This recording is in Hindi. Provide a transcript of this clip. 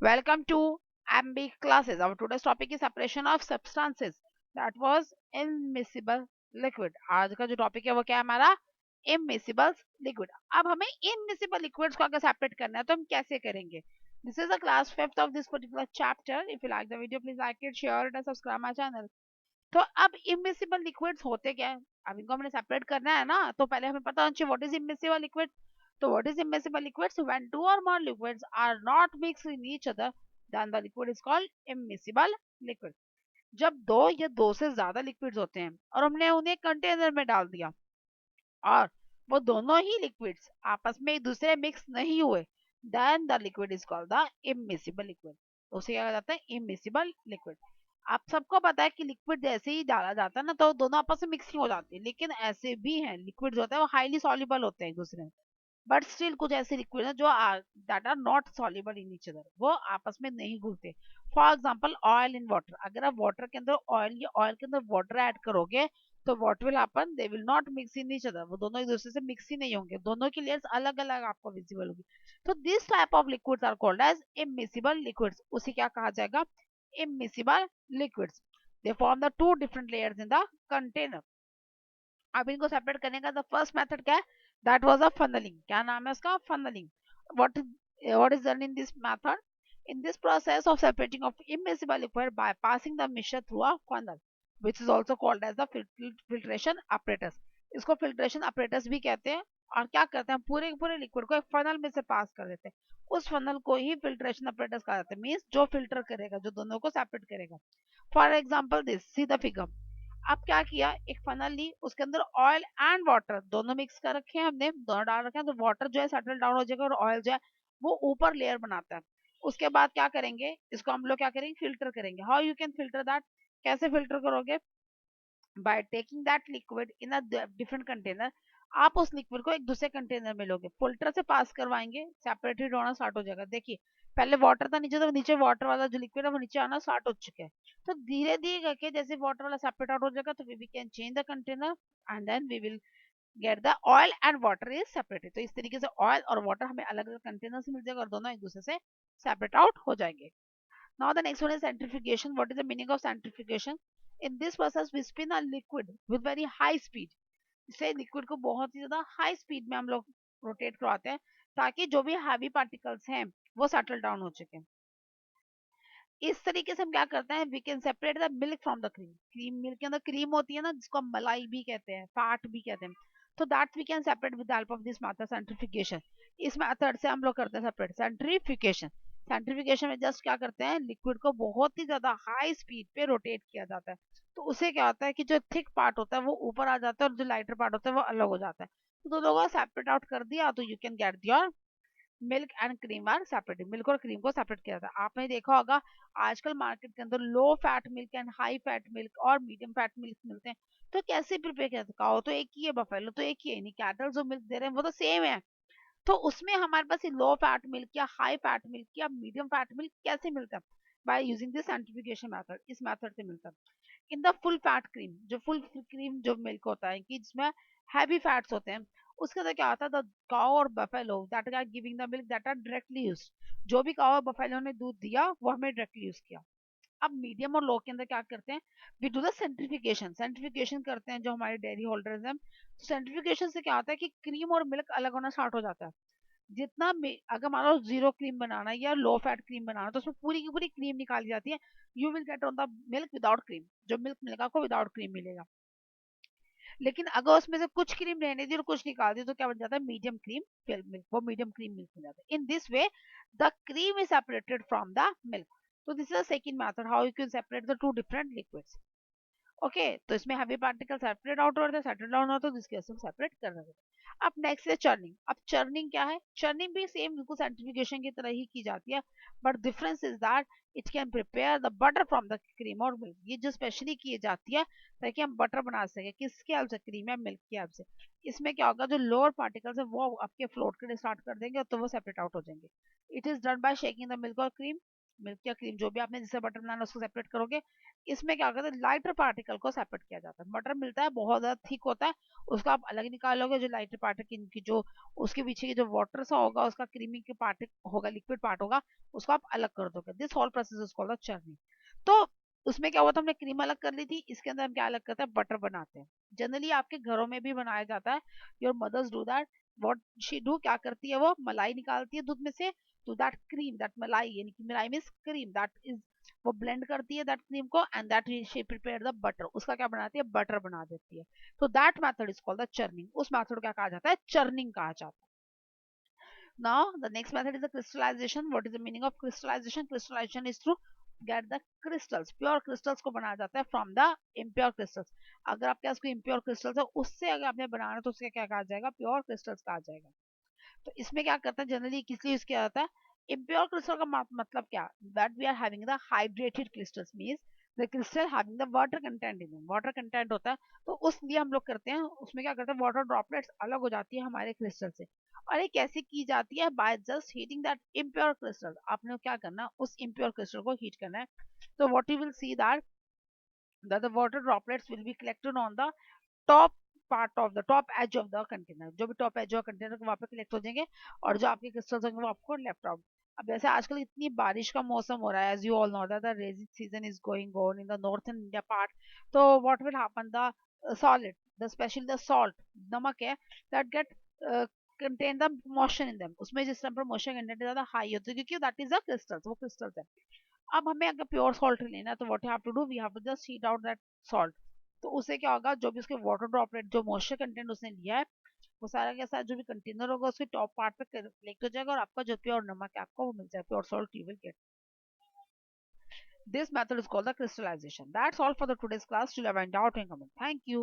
Welcome to MB classes. Our today's topic is separation of substances. That was immiscible liquid. आज का जो टॉपिक है वो क्या है हमारा immiscible liquid. अब हमें immiscible liquids को अगर सेपरेट करना है तो हम कैसे करेंगे? This is the class fifth of this particular chapter. If you like the video, please like it, share it, and subscribe my channel. तो अब immiscible liquids होते क्या है? अब इनको हमने सेपरेट करना है ना, तो पहले हमें पता होना चाहिए what is immiscible liquid. So what is immiscible liquids? When two or more liquids are not mixed in each other, then the liquid is called immiscible liquid. जब दो या दो से ज्यादा लिक्विड्स होते हैं और हमने उन्हें कंटेनर में डाल दिया और वो दोनों ही लिक्विड्स आपस में एक दूसरे मिक्स नहीं हुए, then the liquid is called the immiscible liquid. उसे क्या कहा जाता है? Immiscible liquid. आप सबको पता है कि लिक्विड जैसे ही डाला जाता है ना तो दोनों आपस में मिक्सिंग हो जाती है, लेकिन ऐसे भी हैं लिक्विड्स होते हैं वो हाईली सॉल्युबल होते हैं एक दूसरे में, बट स्टिल कुछ ऐसे लिक्विड है जो that are not soluble in each other, वो आपस में नहीं घुलते. For example oil in water. अगर आप वाटर के अंदर ऑयल या ऑयल के अंदर वाटर ऐड करोगे तो what will happen? They will not mix in each other. वो दोनों एक दूसरे से मिक्स ही नहीं होंगे, दोनों की लेयर्स अलग अलग आपको विजिबल होगी. तो this type of liquids are called as immiscible liquids. उसे क्या कहा जाएगा? Immiscible liquids. They form the two different layers in the container. अब इनको सेपरेट करने का द फर्स्ट मेथड क्या है? That was a funnelling. क्या नाम है उसका? Funnelling. What is done in this method? In this process of separating of immiscible liquid by passing the mixture through a funnel, which is also called as the filtration apparatus. इसको filtration apparatus भी कहते हैं. और क्या करते हैं? पूरे पूरे लिक्विड को एक फनल में से पास कर देते हैं. उस फनल को ही filtration apparatus कहा जाता है. मीन्स जो फिल्टर करेगा, जो दोनों को सेपरेट करेगा. For example this, see the figure. अब क्या किया? एक फनल ली, उसके अंदर ऑयल एंड वाटर दोनों मिक्स कर रखे हैं हमने, दोनों डाल रखे हैं, तो वाटर जो है सेटल डाउन हो जाएगा और ऑयल जो है वो ऊपर लेयर बनाता है. उसके बाद क्या करेंगे? इसको हम लोग क्या करेंगे? फिल्टर करेंगे. How you can filter that? कैसे फिल्टर करोगे? By taking that liquid in a different container. आप उस लिक्विड को एक दूसरे कंटेनर में लोगे, फिल्टर से पास करवाएंगे, सेपरेटेड होना स्टार्ट हो जाएगा. देखिए पहले वाटर था नीचे, तो नीचे वाटर वाला जो लिक्विड है वो नीचे आना स्टार्ट हो चुका है. तो धीरे धीरे करके जैसे वाटर वाला सेपरेट आउट हो जाएगा तो we can change the container and then we will get the oil and water is separated. तो इस तरीके से ऑयल और वाटर हमें अलग अलग कंटेनर से मिल जाएगा और दोनों एक दूसरे से सेपरेट आउट हो जाएंगे. Now the next one is centrifugation. What is the meaning of centrifugation? In this process we spin a liquid with very high speed. इससे लिक्विड को बहुत ही ज्यादा हाई स्पीड में हम लोग रोटेट करवाते हैं ताकि जो भी हैवी पार्टिकल्स हैं वो सेटल डाउन हो चुके. इस तरीके से हम क्या करते हैं? We can separate the milk from the cream. Cream, milk के अंदर क्रीम होती है ना, जिसको हम मलाई भी कहते हैं, फैट भी कहते हैं. तो that we can separate with the help of this method centrification. इस मेथड से हम लोग करते हैं सेपरेट सेंट्रीफिकेशन. सेंट्रीफिकेशन में जस्ट क्या करते हैं? लिक्विड को बहुत ही ज्यादा हाई स्पीड पे रोटेट किया जाता है. तो उससे क्या होता है कि जो थिक पार्ट होता है वो ऊपर आ जाता है और जो लाइटर पार्ट होता है वो अलग हो जाता है. तो दोनों को सेपरेट आउट कर दिया तो you can get your milk and cream are separated. Milk और क्रीम को सेपरेट किया जाता है. आपने देखा होगा आजकल मार्केट के अंदर low fat milk and high fat milk और मीडियम फैट मिल्क मिलते हैं. तो कैसे प्रिपेयर किया जाता है? काओ तो एक ही है, बफेलो तो एक ही है, नहीं कैटल जो मिल्क दे रहे हैं वो तो सेम है. तो उसमें हमारे पास लो फैट मिल्क या हाई फैट मिल्क या मीडियम फैट मिल्क कैसे मिलता है? By using this centrification method. इस मेथड से मिलता है. In the full fat cream, जो फुल क्रीम जो मिल्क होता है कि जिसमें हैवी फैट्स होते हैं, उसके अंदर क्या होता है? द काउ और buffalo that are giving the milk that are directly use. जो भी काउ और बफेलो ने दूध दिया वो हमें डायरेक्टली यूज किया. अब मीडियम और लो के अंदर क्या करते हैं? We do the centrification. Centrification करते हैं जो हमारे डेयरी होल्डर्स हैं. तो सेंट्रीफिकेशन से क्या होता है कि क्रीम और मिल्क अलग होना स्टार्ट हो जाता है. जितना अगर मान लो जीरो क्रीम बनाना है या लो फैट क्रीम बनाना है तो उसमें पूरी की पूरी क्रीम निकाली जाती है. You will get on the milk without cream. जो मिल्क मिलेगा आपको विदाउट क्रीम मिलेगा. लेकिन अगर उसमें से कुछ क्रीम रहने दी और कुछ निकाल दी तो क्या बन जाता है? Medium cream milk. वो मीडियम क्रीम मिल्क मिल जाता है. In this way the cream is separated from the milk. तो this is the second method how you can separate the two different liquids. Okay, तो इसमें हैवी पार्टिकल सेपरेट आउट होता है, सेटल डाउन होता है, तो जिसकी वजह से हम सेपरेट कर रहे हैं. अब नेक्स्ट है चर्निंग. अब चर्निंग क्या है? चर्निंग भी सेम बिल्कुल सेंट्रीफिकेशन की तरह ही की जाती है, but difference is that it can prepare the butter from the cream और मिल्क. ये जो स्पेशली की जाती है ताकि हम बटर बना सके. किसके हेल्प से? क्रीम या मिल्क की हेल्प से. इसमें क्या होगा? जो लोअर पार्टिकल्स है वो आपके फ्लोट करने स्टार्ट कर देंगे तो वो सेपरेट आउट हो जाएंगे. It is done by shaking the milk और क्रीम. मिल्क या क्रीम जो भी आपने जिससे बटर बनाना उसको सेपरेट करोगे, इसमें क्या करते हैं लाइटर पार्टिकल को सेपरेट किया जाता है। बटर मिलता है बहुत ज्यादा थिक होता है, उसको आप अलग निकालोगे, जो लाइटर पार्टिकल की जो उसके पीछे की जो वाटर सा होगा उसका क्रीमी के पार्ट होगा, लिक्विड पार्ट होगा, उसको आप अलग कर दोगे। This whole process is called the churning. तो उसमें क्या हुआ था, हमने क्रीम अलग कर ली थी, इसके अंदर हम क्या अलग करते हैं, बटर बनाते हैं। जनरली आपके घरों में भी बनाया जाता है, your mothers do that. What she do, क्या करती है वो, मलाई निकालती है दूध में से, तो दैट क्रीम, दैट मलाई, यानी कि मलाई मींस क्रीम, दैट इज वो ब्लेंड करती है दैट क्रीम को, and that she prepare the butter, उसका क्या बनाती है, बटर बना देती है। तो that method is called the churning. उस मेथड को क्या कहा जाता है, चर्निंग कहा जाता है। Now the next method is the crystallization. What is the meaning of crystallization? Crystallization is to get the crystals, pure crystals को बनाया जाता है from the impure crystals. अगर आपके पास कोई impure crystals है, उससे अगर आपने बनाना है तो उसका क्या कहा जाएगा, pure crystals कहा जाएगा। तो इसमें क्या करते हैं, जनरली किस लिए यूज किया जाता है, impure crystal का मतलब क्या, that we are having the hydrated crystals means the crystal having the water content in them, water content होता है, तो उस लिए हम लोग करते हैं, उसमें क्या करते हैं, वाटर ड्रॉपलेट्स अलग हो जाती है हमारे क्रिस्टल से। और ये कैसे की जाती है, by just heating that impure crystal. आपने क्या करना, उस इम्प्योर क्रिस्टल को हीट करना है। तो what you will see that the water droplets will be collected on the top part of the top edge of the container, जो भी टॉप एज ऑफ कंटेनर वहां पे कलेक्ट हो जाएंगे, और जो आपके क्रिस्टल्स होंगे वो आपको लेफ्ट आउट। अब जैसे आजकल इतनी बारिश का मौसम हो रहा है, as you all know that the rainy season is going on in the northern India part, तो what will happen, the solid, the specially the salt, नमक है, that get contain the motion in them, उसमें जिस टाइम पर मोशन कंटेंट ज्यादा हाई होता है, क्योंकि दैट इज अ क्रिस्टल्स, वो क्रिस्टल्स है। अब हमें अगर प्योर सॉल्ट लेना है तो what have to do, we have to just heat out that salt. तो उससे क्या होगा, जो भी उसके वाटर ड्रॉपलेट, जो मॉइस्चर कंटेंट उसने लिया है, वो सारा के साथ जो भी कंटेनर होगा उसके टॉप पार्ट पे कलेक्ट हो जाएगा, और आपका जो प्योर नमक है आपको वो मिल जाएगा, pure salt you will get. This method is called the crystallization. That's all for the today's class. Still have any doubt in comment. Thank you.